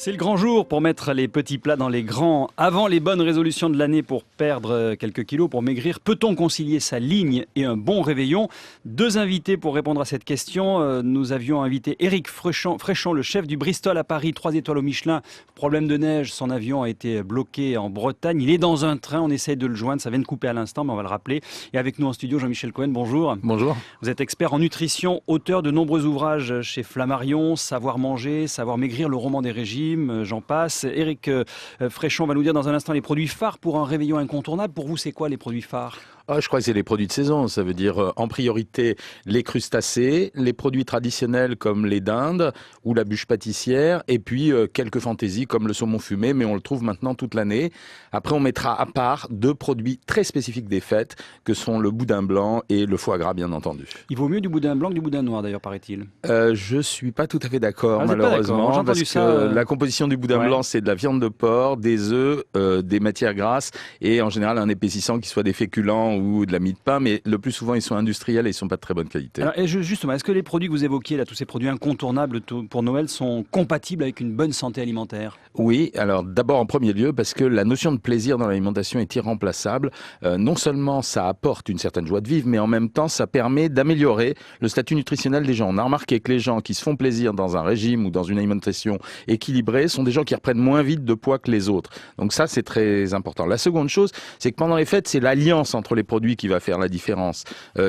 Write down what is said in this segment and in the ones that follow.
C'est le grand jour pour mettre les petits plats dans les grands. Avant les bonnes résolutions de l'année pour perdre quelques kilos, pour maigrir, peut-on concilier sa ligne et un bon réveillon? Deux invités pour répondre à cette question. Nous avions invité Éric Fréchon, le chef du Bristol à Paris, 3 étoiles au Michelin. Problème de neige, son avion a été bloqué en Bretagne. Il est dans un train, on essaye de le joindre, ça vient de couper à l'instant, mais on va le rappeler. Et avec nous en studio, Jean-Michel Cohen, bonjour. Bonjour. Vous êtes expert en nutrition, auteur de nombreux ouvrages chez Flammarion, Savoir manger, Savoir maigrir, le roman des régimes. J'en passe. Éric Fréchon va nous dire dans un instant les produits phares pour un réveillon incontournable. Pour vous, c'est quoi les produits phares ? Je crois que c'est les produits de saison. Ça veut dire en priorité les crustacés, les produits traditionnels comme les dindes ou la bûche pâtissière, et puis quelques fantaisies comme le saumon fumé, mais on le trouve maintenant toute l'année. Après, on mettra à part deux produits très spécifiques des fêtes, que sont le boudin blanc et le foie gras, bien entendu. Il vaut mieux du boudin blanc que du boudin noir, d'ailleurs, paraît-il. Je suis pas tout à fait d'accord, malheureusement, j'ai entendu parce ça, que la composition du boudin blanc, c'est de la viande de porc, des œufs, des matières grasses, et en général un épaississant qui soit des féculents ou de la mie de pain, mais le plus souvent ils sont industriels et ils sont pas de très bonne qualité. Alors, justement, est-ce que les produits que vous évoquiez, là, tous ces produits incontournables pour Noël, sont compatibles avec une bonne santé alimentaire ? Oui, alors d'abord en premier lieu parce que la notion de plaisir dans l'alimentation est irremplaçable. Non seulement ça apporte une certaine joie de vivre, mais en même temps ça permet d'améliorer le statut nutritionnel des gens. On a remarqué que les gens qui se font plaisir dans un régime ou dans une alimentation équilibrée sont des gens qui reprennent moins vite de poids que les autres. Donc ça, c'est très important. La seconde chose, c'est que pendant les fêtes, c'est l'alliance entre les produits qui va faire la différence.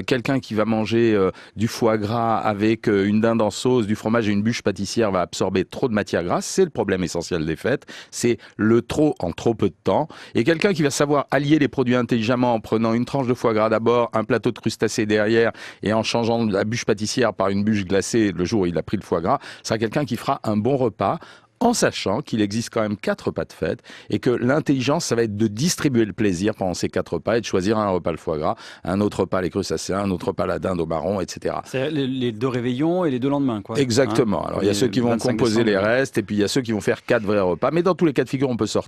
Quelqu'un qui va manger du foie gras avec une dinde en sauce, du fromage et une bûche pâtissière va absorber trop de matière grasse. C'est le problème essentiel des fêtes. C'est le trop en trop peu de temps. Et quelqu'un qui va savoir allier les produits intelligemment en prenant une tranche de foie gras d'abord, un plateau de crustacés derrière et en changeant la bûche pâtissière par une bûche glacée le jour où il a pris le foie gras, sera quelqu'un qui fera un bon repas, en sachant qu'il existe quand même 4 repas de fête et que l'intelligence, ça va être de distribuer le plaisir pendant ces 4 repas et de choisir un repas le foie gras, un autre repas les crustacés, un autre repas la dinde au marron, etc. C'est les deux réveillons et les deux lendemains, quoi. Exactement. Alors, il y a ceux qui vont composer les restes et puis il y a ceux qui vont faire 4 vrais repas. Mais dans tous les cas de figure, on peut s'en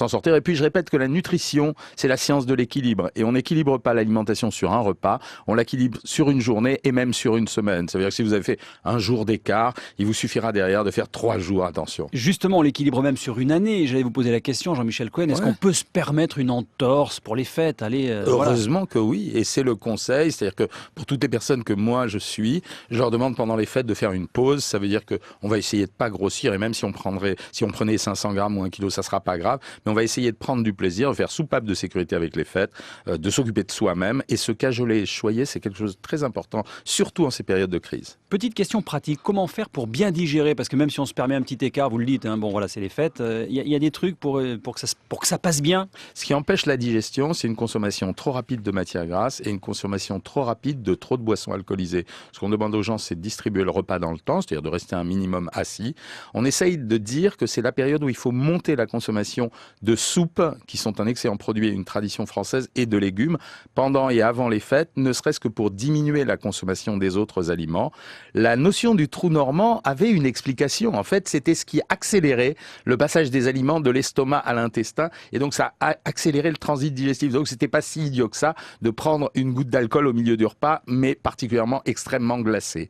sortir. Et puis, je répète que la nutrition, c'est la science de l'équilibre. Et on n'équilibre pas l'alimentation sur un repas, on l'équilibre sur une journée et même sur une semaine. Ça veut dire que si vous avez fait un jour d'écart, il vous suffira derrière de faire 3 jours, attention. Justement, on l'équilibre même sur une année. J'allais vous poser la question, Jean-Michel Cohen, est-ce qu'on peut se permettre une entorse pour les fêtes? Heureusement que oui, et c'est le conseil. C'est-à-dire que pour toutes les personnes que moi je suis, je leur demande pendant les fêtes de faire une pause. Ça veut dire qu'on va essayer de pas grossir, et même si on prenait 500 grammes ou 1 kilo, ça sera pas grave. Mais on va essayer de prendre du plaisir, de faire soupape de sécurité avec les fêtes, de s'occuper de soi-même. Et se cajoler et choyer, c'est quelque chose de très important, surtout en ces périodes de crise. Petite question pratique, comment faire pour bien digérer? Parce que même si on se permet un petit écart, vous le dites, bon voilà, c'est les fêtes, il y a des trucs pour que ça passe bien? Ce qui empêche la digestion, c'est une consommation trop rapide de matières grasses et une consommation trop rapide de trop de boissons alcoolisées. Ce qu'on demande aux gens, c'est de distribuer le repas dans le temps, c'est-à-dire de rester un minimum assis. On essaye de dire que c'est la période où il faut monter la consommation de soupes, qui sont un excellent produit et une tradition française, et de légumes, pendant et avant les fêtes, ne serait-ce que pour diminuer la consommation des autres aliments. La notion du trou normand avait une explication. En fait, c'était ce qui accélérait le passage des aliments de l'estomac à l'intestin, et donc ça a accéléré le transit digestif. Donc c'était pas si idiot que ça de prendre une goutte d'alcool au milieu du repas, mais particulièrement extrêmement glacé.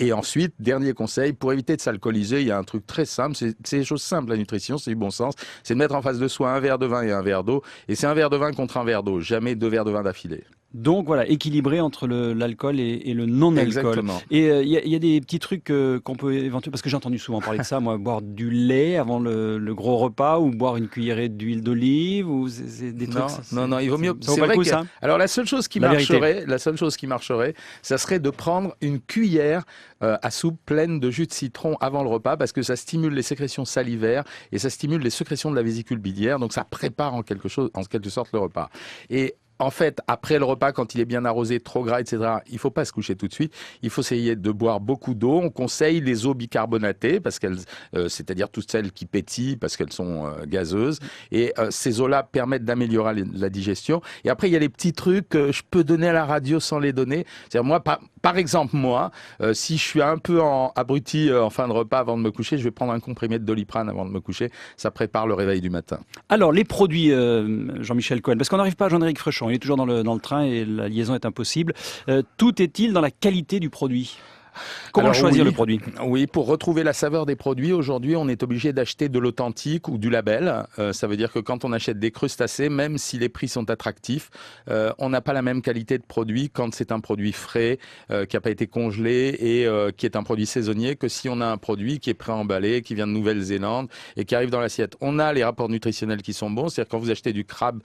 Et ensuite, dernier conseil, pour éviter de s'alcooliser, il y a un truc très simple, c'est des choses simples, la nutrition, c'est du bon sens, c'est de mettre en face de soi un verre de vin et un verre d'eau, et c'est un verre de vin contre un verre d'eau, jamais 2 verres de vin d'affilée. Donc voilà, équilibré entre l'alcool et le non-alcool. Exactement. Et il y a des petits trucs qu'on peut éventuellement, parce que j'ai entendu souvent parler de ça, moi, boire du lait avant le gros repas, ou boire une cuillerée d'huile d'olive, ou c'est des trucs. Non, il vaut mieux. C'est vrai que ça. Alors la seule chose qui marcherait, ça serait de prendre une cuillère à soupe pleine de jus de citron avant le repas, parce que ça stimule les sécrétions salivaires et ça stimule les sécrétions de la vésicule biliaire, donc ça prépare en quelque sorte le repas. Et en fait, après le repas, quand il est bien arrosé, trop gras, etc., il faut pas se coucher tout de suite. Il faut essayer de boire beaucoup d'eau. On conseille les eaux bicarbonatées, parce c'est-à-dire toutes celles qui pétillent, parce qu'elles sont gazeuses. Et ces eaux-là permettent d'améliorer la digestion. Et après, il y a les petits trucs que je peux donner à la radio sans les donner. C'est-à-dire moi, par exemple, si je suis un peu abruti en fin de repas avant de me coucher, je vais prendre un comprimé de Doliprane avant de me coucher. Ça prépare le réveil du matin. Alors, les produits, Jean-Michel Cohen, parce qu'on n'arrive pas à joindre Éric Fréchon. Il est toujours dans le train et la liaison est impossible. Tout est-il dans la qualité du produit? Comment Alors, choisir oui, le produit? Oui, pour retrouver la saveur des produits, aujourd'hui, on est obligé d'acheter de l'authentique ou du label. Ça veut dire que quand on achète des crustacés, même si les prix sont attractifs, on n'a pas la même qualité de produit quand c'est un produit frais, qui n'a pas été congelé et qui est un produit saisonnier, que si on a un produit qui est préemballé, qui vient de Nouvelle-Zélande et qui arrive dans l'assiette. On a les rapports nutritionnels qui sont bons, c'est-à-dire quand vous achetez du crabe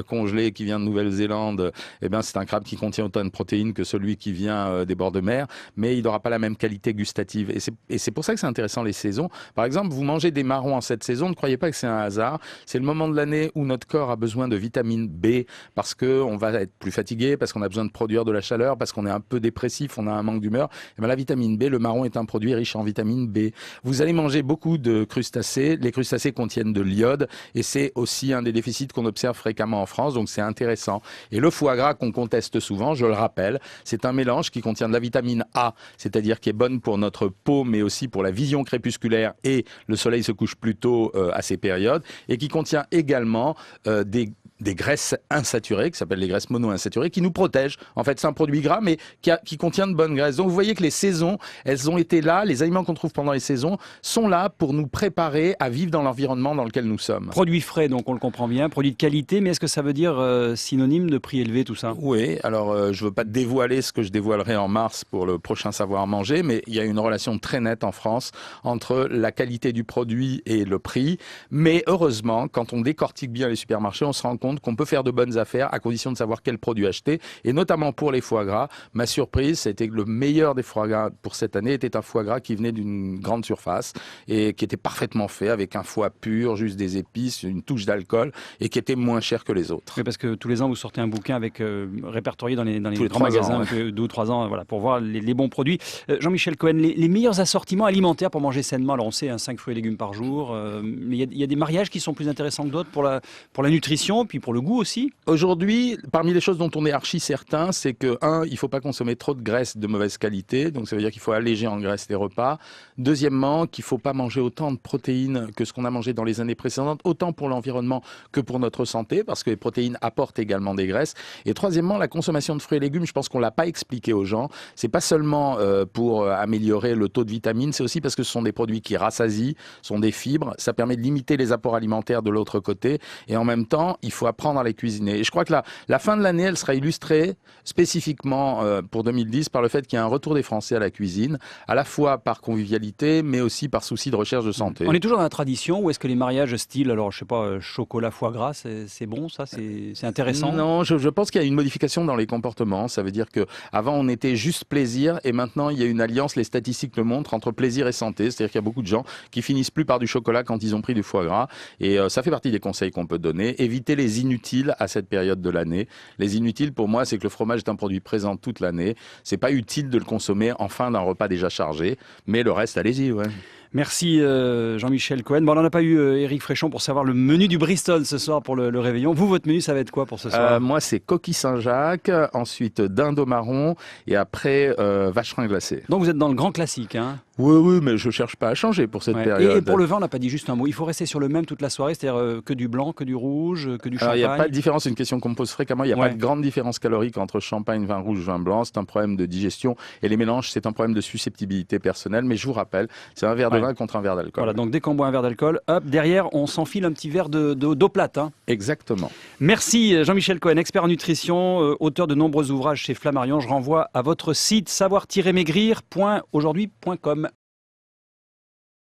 congelé qui vient de Nouvelle-Zélande, eh ben, c'est un crabe qui contient autant de protéines que celui qui vient des bords de mer, mais il n'aura pas la même qualité gustative. Et c'est pour ça que c'est intéressant les saisons. Par exemple, vous mangez des marrons en cette saison, ne croyez pas que c'est un hasard. C'est le moment de l'année où notre corps a besoin de vitamine B parce qu'on va être plus fatigué, parce qu'on a besoin de produire de la chaleur, parce qu'on est un peu dépressif, on a un manque d'humeur. Et bien, la vitamine B, le marron est un produit riche en vitamine B. Vous allez manger beaucoup de crustacés. Les crustacés contiennent de l'iode et c'est aussi un des déficits qu'on observe fréquemment en France, donc c'est intéressant. Et le foie gras qu'on conteste souvent, je le rappelle, c'est un mélange qui contient de la vitamine A, c'est-à-dire qui est bonne pour notre peau, mais aussi pour la vision crépusculaire et le soleil se couche plus tôt à ces périodes, et qui contient également des graisses insaturées, qui s'appellent les graisses monoinsaturées, qui nous protègent. En fait, c'est un produit gras, mais qui contient de bonnes graisses. Donc, vous voyez que les saisons, elles ont été là, les aliments qu'on trouve pendant les saisons sont là pour nous préparer à vivre dans l'environnement dans lequel nous sommes. Produit frais, donc on le comprend bien, produit de qualité, mais est-ce que ça veut dire synonyme de prix élevé, tout ça? Oui, alors je ne veux pas dévoiler ce que je dévoilerai en mars pour le prochain Savoir Manger, mais il y a une relation très nette en France entre la qualité du produit et le prix. Mais heureusement, quand on décortique bien les supermarchés, on se rend compte qu'on peut faire de bonnes affaires à condition de savoir quel produit acheter. Et notamment pour les foie gras, ma surprise, c'était que le meilleur des foie gras pour cette année était un foie gras qui venait d'une grande surface et qui était parfaitement fait avec un foie pur, juste des épices, une touche d'alcool et qui était moins cher que les autres. Oui, parce que tous les ans, vous sortez un bouquin avec répertorié dans les Tous les grands 3 magasins, ans, ouais. 2 ou 3 ans, voilà, pour voir les bons produits. Jean-Michel Cohen, les meilleurs assortiments alimentaires pour manger sainement. Alors on sait, 5 fruits et légumes par jour, mais il y a des mariages qui sont plus intéressants que d'autres pour la nutrition, puis pour le goût aussi. Aujourd'hui, parmi les choses dont on est archi certain, c'est que, il ne faut pas consommer trop de graisse de mauvaise qualité, donc ça veut dire qu'il faut alléger en graisse les repas. Deuxièmement, qu'il ne faut pas manger autant de protéines que ce qu'on a mangé dans les années précédentes, autant pour l'environnement que pour notre santé, parce que les protéines apportent également des graisses. Et troisièmement, la consommation de fruits et légumes, je pense qu'on ne l'a pas expliqué aux gens. C'est pas seulement pour améliorer le taux de vitamines, c'est aussi parce que ce sont des produits qui rassasient, sont des fibres, ça permet de limiter les apports alimentaires de l'autre côté, et en même temps, il faut apprendre à les cuisiner. Et je crois que la fin de l'année, elle sera illustrée spécifiquement pour 2010 par le fait qu'il y a un retour des Français à la cuisine, à la fois par convivialité, mais aussi par souci de recherche de santé. On est toujours dans la tradition, ou est-ce que les mariages style, alors je sais pas, chocolat, foie gras, c'est bon ça, c'est intéressant? Non, je pense qu'il y a une modification dans les comportements. Ça veut dire que avant on était juste plaisir et maintenant il y a une alliance, les statistiques le montrent, entre plaisir et santé. C'est-à-dire qu'il y a beaucoup de gens qui finissent plus par du chocolat quand ils ont pris du foie gras. Et ça fait partie des conseils qu'on peut donner. Éviter les inutiles à cette période de l'année. Les inutiles, pour moi, c'est que le fromage est un produit présent toute l'année. C'est pas utile de le consommer en fin d'un repas déjà chargé. Mais le reste, allez-y, ouais. Merci Jean-Michel Cohen. Bon, on n'a pas eu Éric Fréchon pour savoir le menu du Bristol ce soir pour le réveillon. Vous, votre menu, ça va être quoi pour ce soir? Moi, c'est coquille Saint-Jacques, ensuite dinde au marron et après vacherin glacé. Donc vous êtes dans le grand classique, hein? Oui, mais je cherche pas à changer pour cette Ouais. période. Et pour le vin, on n'a pas dit juste un mot. Il faut rester sur le même toute la soirée, c'est-à-dire que du blanc, que du rouge, que du Alors, il champagne. n'y a pas de différence, c'est une question qu'on me pose fréquemment. Il n'y a pas de grande différence calorique entre champagne, vin rouge, vin blanc. C'est un problème de digestion. Et les mélanges, c'est un problème de susceptibilité personnelle. Mais je vous rappelle, c'est un verre de vin contre un verre d'alcool. Voilà, donc dès qu'on boit un verre d'alcool, hop, derrière, on s'enfile un petit verre d'eau plate. Hein. Exactement. Merci Jean-Michel Cohen, expert en nutrition, auteur de nombreux ouvrages chez Flammarion. Je renvoie à votre site savoir-maigrir.aujourd'hui.com.